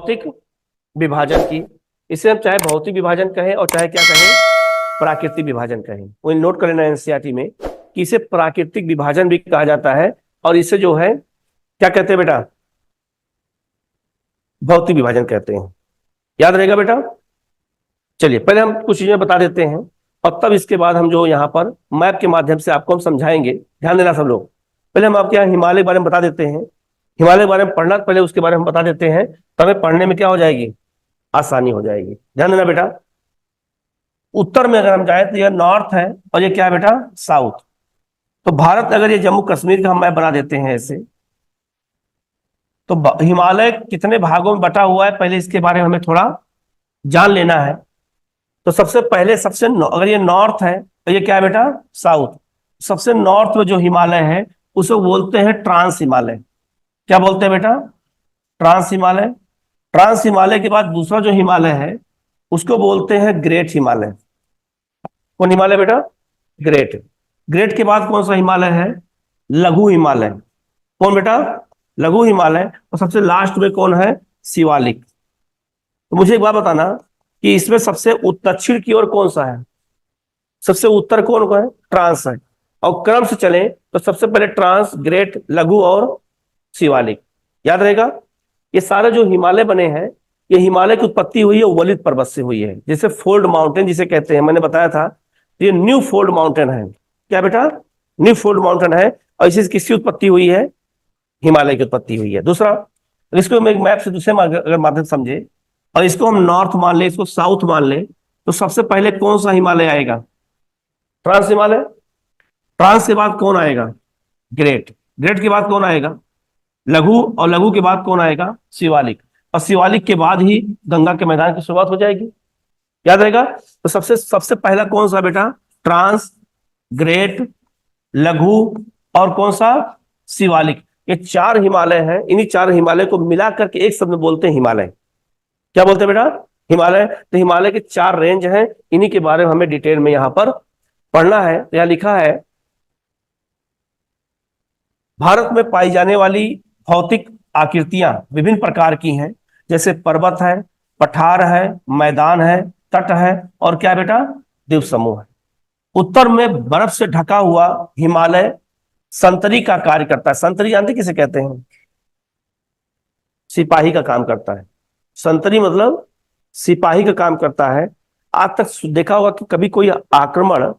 भौतिक विभाजन की। इसे हम चाहे भौतिक विभाजन कहें और चाहे क्या कहें, प्राकृतिक विभाजन कहें। वो नोट कर लेना एनसीईआरटी में कि इसे प्राकृतिक विभाजन भी कहा जाता है और इसे जो है क्या कहते हैं बेटा, भौतिक विभाजन कहते हैं। याद रहेगा बेटा। चलिए पहले हम कुछ चीजें बता देते हैं और तब इसके बाद हम जो यहाँ पर मैप के माध्यम से आपको हम समझाएंगे। ध्यान देना सब लोग। पहले हम आपके यहाँ हिमालय के बारे में बता देते हैं। हिमालय के बारे में पढ़ना, पहले उसके बारे में बता देते हैं, तो हमें पढ़ने में क्या हो जाएगी, आसानी हो जाएगी। ध्यान देना बेटा। उत्तर में अगर हम जाए तो यह नॉर्थ है और ये क्या है बेटा, साउथ। तो भारत अगर ये जम्मू कश्मीर का हम मैप बना देते हैं ऐसे, तो हिमालय कितने भागों में बटा हुआ है पहले इसके बारे में हमें थोड़ा जान लेना है। तो सबसे पहले अगर ये नॉर्थ है तो ये क्या है बेटा, साउथ। सबसे नॉर्थ में जो हिमालय है उसे बोलते हैं ट्रांस हिमालय। क्या बोलते हैं बेटा, ट्रांस हिमालय। ट्रांस हिमालय के बाद दूसरा जो हिमालय है उसको बोलते हैं ग्रेट हिमालय। कौन हिमालय बेटा, ग्रेट। ग्रेट के बाद कौन सा हिमालय है, लघु हिमालय। कौन बेटा, लघु हिमालय। और सबसे लास्ट में कौन है, शिवालिक। तो मुझे एक बात बताना कि इसमें सबसे दक्षिण की ओर कौन सा है, सबसे उत्तर कौन है, ट्रांस है। और क्रम से चलें तो सबसे पहले ट्रांस, ग्रेट, लघु और शिवालिक। याद रहेगा। ये सारे जो हिमालय बने हैं, ये हिमालय की उत्पत्ति हुई है वलित पर्वत से हुई है, जैसे फोल्ड माउंटेन जिसे कहते हैं। मैंने बताया था ये न्यू फोल्ड माउंटेन है। क्या बेटा, न्यू फोल्ड माउंटेन है। और इसी किसकी उत्पत्ति हुई है, हिमालय की उत्पत्ति हुई है। दूसरा, इसको हम एक मैप से दूसरे अगर माध्यम समझे और इसको हम नॉर्थ मान ले, इसको साउथ मान ले, तो सबसे पहले कौन सा हिमालय आएगा, ट्रांस हिमालय। ट्रांस के बाद कौन आएगा, ग्रेट। ग्रेट के बाद कौन आएगा, लघु। और लघु के बाद कौन आएगा, शिवालिक। और शिवालिक के बाद ही गंगा के मैदान की शुरुआत हो जाएगी। याद रहेगा। तो सबसे पहला कौन सा बेटा, ट्रांस, ग्रेट, लघु और कौन सा, शिवालिक। ये चार हिमालय हैं। इन्हीं चार हिमालय को मिलाकर के एक शब्द में बोलते हैं हिमालय। क्या बोलते हैं बेटा, हिमालय। तो हिमालय के चार रेंज हैं, इन्हीं के बारे में हमें डिटेल में यहां पर पढ़ना है। तो यहां लिखा है, भारत में पाई जाने वाली भौतिक आकृतियां विभिन्न प्रकार की हैं, जैसे पर्वत है, पठार है, मैदान है, तट है और क्या बेटा, द्वीप समूह है। उत्तर में बर्फ से ढका हुआ हिमालय संतरी का कार्य करता है। संतरी जानते किसे कहते हैं, सिपाही का काम करता है। संतरी मतलब सिपाही का काम करता है। आज तक देखा होगा कि कभी कोई आक्रमण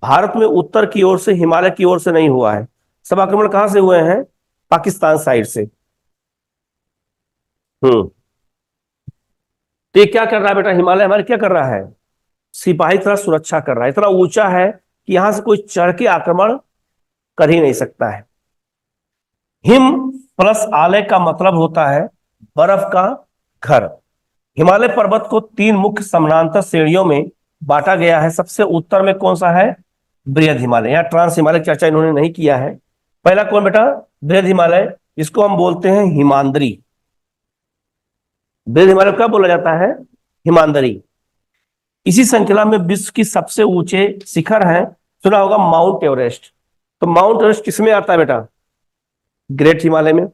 भारत में उत्तर की ओर से, हिमालय की ओर से नहीं हुआ है। सब आक्रमण कहां से हुए हैं, पाकिस्तान साइड से। तो ये क्या कर रहा है बेटा, हिमालय हमारे क्या कर रहा है, सिपाही तरह सुरक्षा कर रहा है। इतना ऊंचा है कि यहां से कोई चढ़ के आक्रमण कर ही नहीं सकता है। हिम प्लस आलय का मतलब होता है बर्फ का घर। हिमालय पर्वत को तीन मुख्य समानांतर श्रेणियों में बांटा गया है। सबसे उत्तर में कौन सा है, बृहद हिमालय। यहाँ ट्रांस हिमालय की चर्चा इन्होंने नहीं किया है। पहला कौन बेटा, बृहद हिमालय, जिसको हम बोलते हैं हिमांद्री। बृहद हिमालय क्या बोला जाता है, हिमांद्री। इसी श्रृंखला में विश्व की सबसे ऊंचे शिखर है, सुना होगा माउंट एवरेस्ट। तो माउंट एवरेस्ट किसमें आता है बेटा, ग्रेट हिमालय में।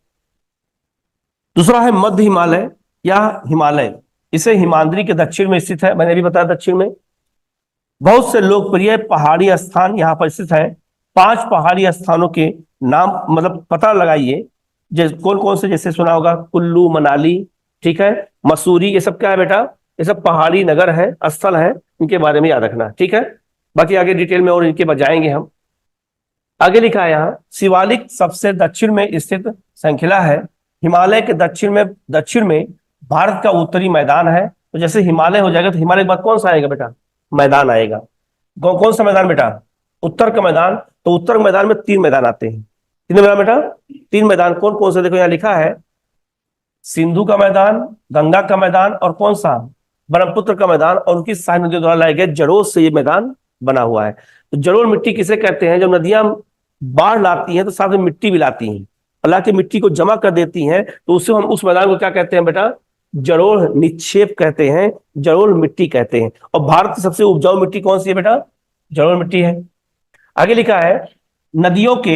दूसरा है मध्य हिमालय या हिमालय, इसे हिमाद्री के दक्षिण में स्थित है। मैंने भी बताया दक्षिण में। बहुत से लोकप्रिय पहाड़ी स्थान यहाँ पर स्थित है। 5 पहाड़ी स्थानों के नाम मतलब पता लगाइए, कौन कौन से, जैसे सुना होगा कुल्लू मनाली, ठीक है, मसूरी। ये सब क्या है बेटा, ये सब पहाड़ी नगर है, स्थल है, इनके बारे में याद रखना, ठीक है। बाकी आगे डिटेल में और इनके बजाएंगे हम। आगे लिखा है यहाँ, शिवालिक सबसे दक्षिण में स्थित श्रृंखला है। हिमालय के दक्षिण में भारत का उत्तरी मैदान है। तो जैसे हिमालय हो जाएगा तो हिमालय के बाद कौन सा आएगा बेटा, मैदान आएगा। कौन सा मैदान बेटा, उत्तर का मैदान। तो उत्तर मैदान में 3 मैदान आते हैं। कितने मैदान बेटा, 3 मैदान। कौन कौन से, देखो यहाँ लिखा है, सिंधु का मैदान, गंगा का मैदान और कौन सा, ब्रह्मपुत्र का मैदान। और उनकी सहायक नदियों द्वारा लाए गए जड़ों से ये मैदान बना हुआ है। तो जड़ोल मिट्टी किसे कहते हैं, जब नदियां बाढ़ लाती हैं तो साथ में मिट्टी भी लाती हैं, अल्लाह की मिट्टी को जमा कर देती हैं, तो उससे हम उस मैदान को क्या कहते हैं बेटा, जड़ोल निक्षेप कहते हैं, जड़ोल मिट्टी कहते हैं। और भारत की सबसे उपजाऊ मिट्टी कौन सी है बेटा, जड़ोल मिट्टी है। आगे लिखा है, नदियों के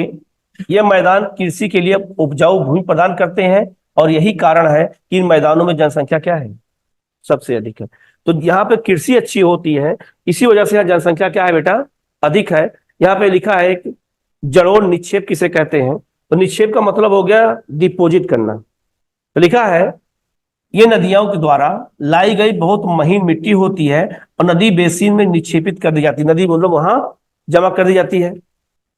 ये मैदान कृषि के लिए उपजाऊ भूमि प्रदान करते हैं और यही कारण है कि इन मैदानों में जनसंख्या क्या है, सबसे अधिक है। तो यहाँ पे कृषि अच्छी होती है, इसी वजह से यहाँ जनसंख्या क्या है बेटा, अधिक है। यहाँ पे लिखा है कि जड़ोड़ निक्षेप किसे कहते हैं, तो निक्षेप का मतलब हो गया डिपोजिट करना। तो लिखा है ये नदियों के द्वारा लाई गई बहुत महीन मिट्टी होती है और नदी बेसिन में निक्षेपित कर दी जाती है, नदी मतलब वहां जमा कर दी जाती है।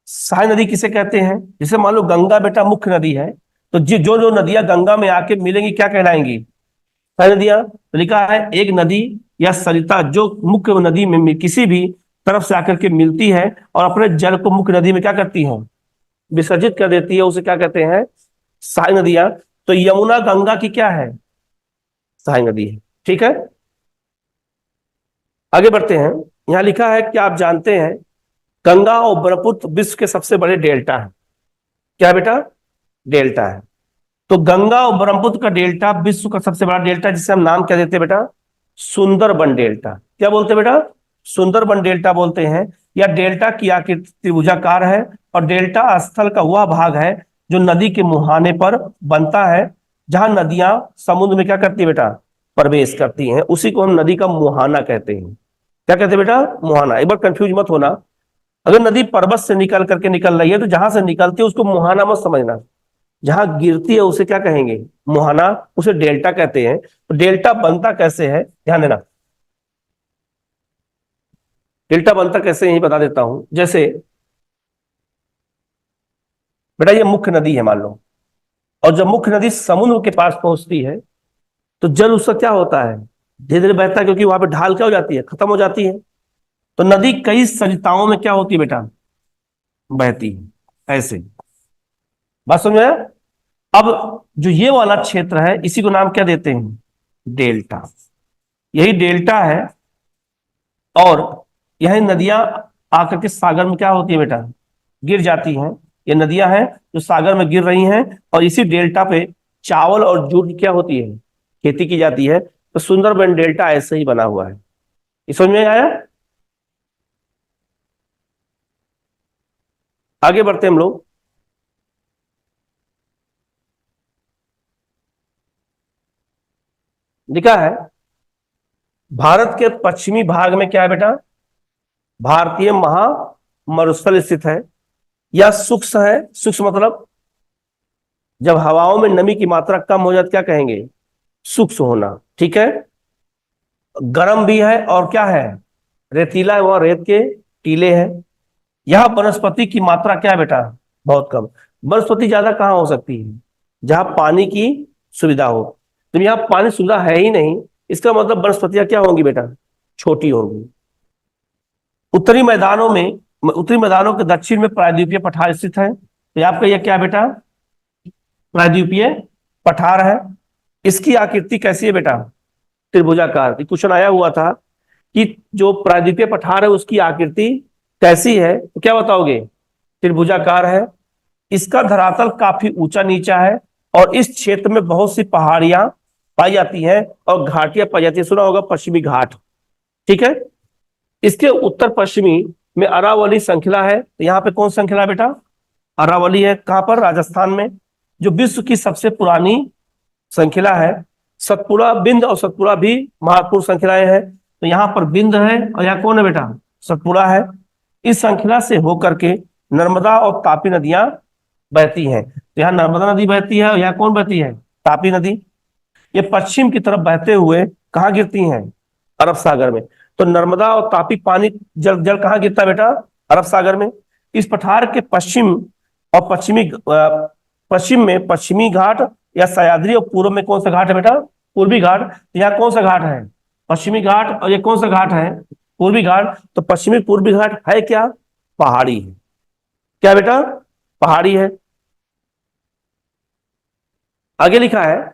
सहाय नदी किसे कहते हैं, जैसे मान लो गंगा बेटा मुख्य नदी है, तो जो जो नदियां गंगा में आके मिलेंगी क्या कहलाएंगी, सहाय नदियां। तो लिखा है एक नदी या सरिता जो मुख्य नदी में किसी भी तरफ से आकर के मिलती है और अपने जल को मुख्य नदी में क्या करती है, विसर्जित कर देती है, उसे क्या कहते हैं, सहाय नदियां। तो यमुना गंगा की क्या है, सहाय नदी है। ठीक है, आगे बढ़ते हैं। यहां लिखा है कि आप जानते हैं गंगा और ब्रह्मपुत्र विश्व के सबसे बड़े डेल्टा है, क्या है बेटा, डेल्टा है। तो गंगा और ब्रह्मपुत्र का डेल्टा विश्व का सबसे बड़ा डेल्टा, जिसे हम नाम क्या देते हैं बेटा, सुंदरबन डेल्टा। क्या बोलते हैं बेटा, सुंदरबन डेल्टा बोलते हैं। या डेल्टा की आकृति त्रिभुजाकार है और डेल्टा स्थल का वह भाग है जो नदी के मुहाने पर बनता है, जहां नदियां समुद्र में क्या करती है बेटा, प्रवेश करती हैं, उसी को हम नदी का मुहाना कहते हैं। क्या कहते हैं बेटा, मुहाना। एक बार कंफ्यूज मत होना, अगर नदी पर्वत से निकल करके निकल रही है तो जहां से निकलती है उसको मुहाना मत समझना, जहां गिरती है उसे क्या कहेंगे, मुहाना, उसे डेल्टा कहते हैं। तो डेल्टा बनता कैसे है ध्यान देना, डेल्टा बनता कैसे यही बता देता हूं। जैसे बेटा ये मुख्य नदी है मान लो, और जब मुख्य नदी समुद्र के पास पहुंचती है तो जल उसका क्या होता है, धीरे धीरे बहता है, क्योंकि वहां पे ढाल क्या हो जाती है, खत्म हो जाती है। तो नदी कई सरिताओं में क्या होती है बेटा, बहती है, ऐसे। बात समझ में आया? अब जो ये वाला क्षेत्र है इसी को नाम क्या देते हैं, डेल्टा। यही डेल्टा है और यही नदियां आकर के सागर में क्या होती है बेटा, गिर जाती हैं। ये नदियां हैं जो सागर में गिर रही हैं और इसी डेल्टा पे चावल और जूट की क्या होती है, खेती की जाती है। तो सुंदरबन डेल्टा ऐसे ही बना हुआ है। ये समझ में आया? आगे बढ़ते हम लोग। लिखा है भारत के पश्चिमी भाग में क्या है बेटा, भारतीय महामरुस्थल स्थित है। या सूक्ष्म है, सूक्ष्म मतलब जब हवाओं में नमी की मात्रा कम हो जाती क्या कहेंगे, सूक्ष्म होना। ठीक है, गर्म भी है और क्या है, रेतीला है, वहां रेत के टीले हैं। यह वनस्पति की मात्रा क्या है बेटा, बहुत कम। वनस्पति ज्यादा कहाँ हो सकती है, जहां पानी की सुविधा हो। तो यहाँ पानी सुविधा है ही नहीं, इसका मतलब वनस्पतियां क्या होंगी बेटा, छोटी होंगी। उत्तरी मैदानों में, उत्तरी मैदानों के दक्षिण में प्रायद्वीपीय पठार स्थित है। तो आपका यह क्या बेटा, प्रायद्वीपीय पठार है। इसकी आकृति कैसी है बेटा, त्रिभुजाकार। क्वेश्चन आया हुआ था कि जो प्रायद्वीपीय पठार है उसकी आकृति कैसी है, तो क्या बताओगे, त्रिभुजाकार है। इसका धरातल काफी ऊंचा नीचा है और इस क्षेत्र में बहुत सी पहाड़ियां पाई जाती हैं और घाटियां पाई जाती है, सुना होगा पश्चिमी घाट। ठीक है, इसके उत्तर पश्चिमी में अरावली श्रृंखला है। तो यहाँ पे कौन श्रृंखला है बेटा, अरावली है। कहां पर, राजस्थान में, जो विश्व की सबसे पुरानी श्रृंखला है। सतपुड़ा, बिंद और सतपुड़ा भी महत्वपूर्ण श्रृंखलाएं हैं। तो यहाँ पर बिंद है और यहाँ कौन है बेटा, सतपुड़ा है। इस श्रृंखला से होकर के नर्मदा और तापी नदियां बहती हैं। तो यहाँ नर्मदा नदी बहती है और यहाँ कौन बहती है, तापी नदी। ये पश्चिम की तरफ बहते हुए कहाँ गिरती हैं, अरब सागर में। तो नर्मदा और तापी पानी जल जल कहाँ गिरता है बेटा, अरब सागर में। इस पठार के पश्चिम और पश्चिम में पश्चिमी घाट या सह्याद्री और पूर्व में कौन सा घाट है बेटा, पूर्वी घाट। यहाँ कौन सा घाट है, पश्चिमी घाट, और ये कौन सा घाट है, पूर्वी घाट। तो पश्चिमी पूर्वी घाट है क्या, पहाड़ी है। क्या बेटा, पहाड़ी है। आगे लिखा है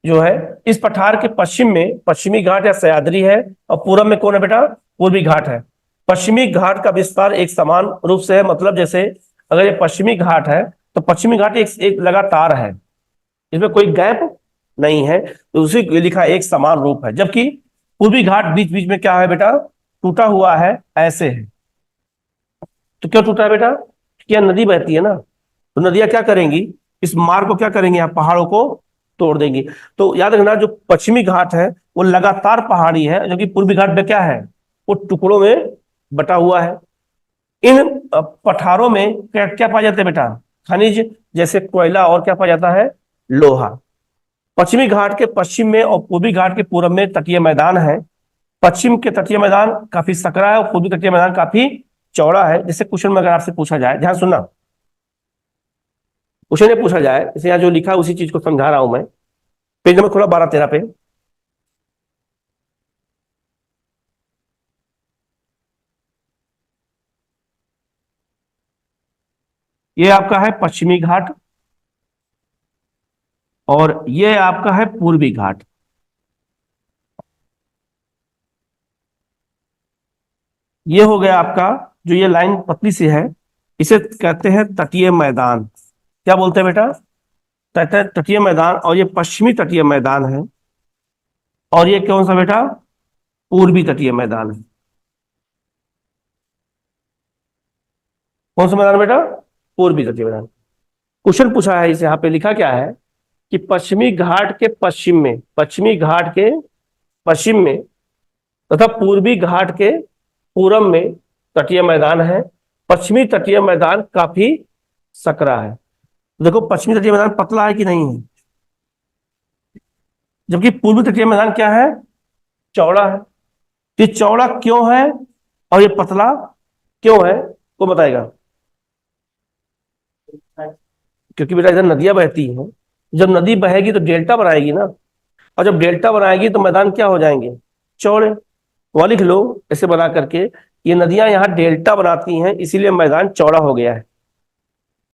जो है इस पठार के पश्चिम में पश्चिमी घाट या सह्याद्री है और पूर्व में कौन है बेटा, पूर्वी घाट है। पश्चिमी घाट का विस्तार एक समान रूप से है, मतलब जैसे अगर ये पश्चिमी घाट है तो पश्चिमी घाट एक लगातार है, इसमें कोई गैप नहीं है, तो उसी लिखा है एक समान रूप है। जबकि पूर्वी घाट बीच बीच में क्या है बेटा, टूटा हुआ है, ऐसे है। तो क्यों टूटा है बेटा, क्या नदी बहती है ना, तो नदियां क्या करेंगी, इस मार्ग को क्या करेंगे, यहाँ पहाड़ों को तोड़ देंगी। तो याद रखना जो पश्चिमी घाट है वो लगातार पहाड़ी है, जबकि पूर्वी घाट में क्या है, वो टुकड़ों में बटा हुआ है। इन पठारों में क्या क्या पाया जाता है बेटा, खनिज, जैसे कोयला, और क्या पाया जाता है, लोहा। पश्चिमी घाट के पश्चिम में और पूर्वी घाट के पूर्व में तटीय मैदान है। पश्चिम के तटीय मैदान काफी सकरा है और पूर्वी तटीय मैदान काफी चौड़ा है। जैसे क्वेश्चन में अगर आपसे पूछा जाए, ध्यान सुनना, क्वेश्चन ये पूछा जाए, जैसे यहाँ जो लिखा है उसी चीज को समझा रहा हूं मैं, पेज नंबर खोला 12-13 पे। ये आपका है पश्चिमी घाट और ये आपका है पूर्वी घाट। ये हो गया आपका, जो ये लाइन पतली सी है इसे कहते हैं तटीय मैदान। क्या बोलते हैं बेटा, तटीय मैदान। और ये पश्चिमी तटीय मैदान है, और ये कौन सा बेटा, पूर्वी तटीय मैदान है। कौन सा मैदान बेटा, पूर्वी तटीय मैदान। क्वेश्चन पूछा है, इस यहाँ पे लिखा क्या है कि पश्चिमी घाट के पश्चिम में, पश्चिमी घाट के पश्चिम में तथा पूर्वी घाट के पूरब में तटीय मैदान है। पश्चिमी तटीय मैदान काफी सकरा है। देखो पश्चिमी तटीय मैदान पतला है कि नहीं है, जबकि पूर्वी तटीय मैदान क्या है, चौड़ा है। ये चौड़ा क्यों है और ये पतला क्यों है, को बताएगा। क्योंकि बेटा इधर नदियां बहती हैं, जब नदी बहेगी तो डेल्टा बनाएगी ना, और जब डेल्टा बनाएगी तो मैदान क्या हो जाएंगे, चौड़े। वह लिख लो ऐसे बना करके, ये नदियां यहाँ डेल्टा बनाती हैं इसीलिए मैदान चौड़ा हो गया है।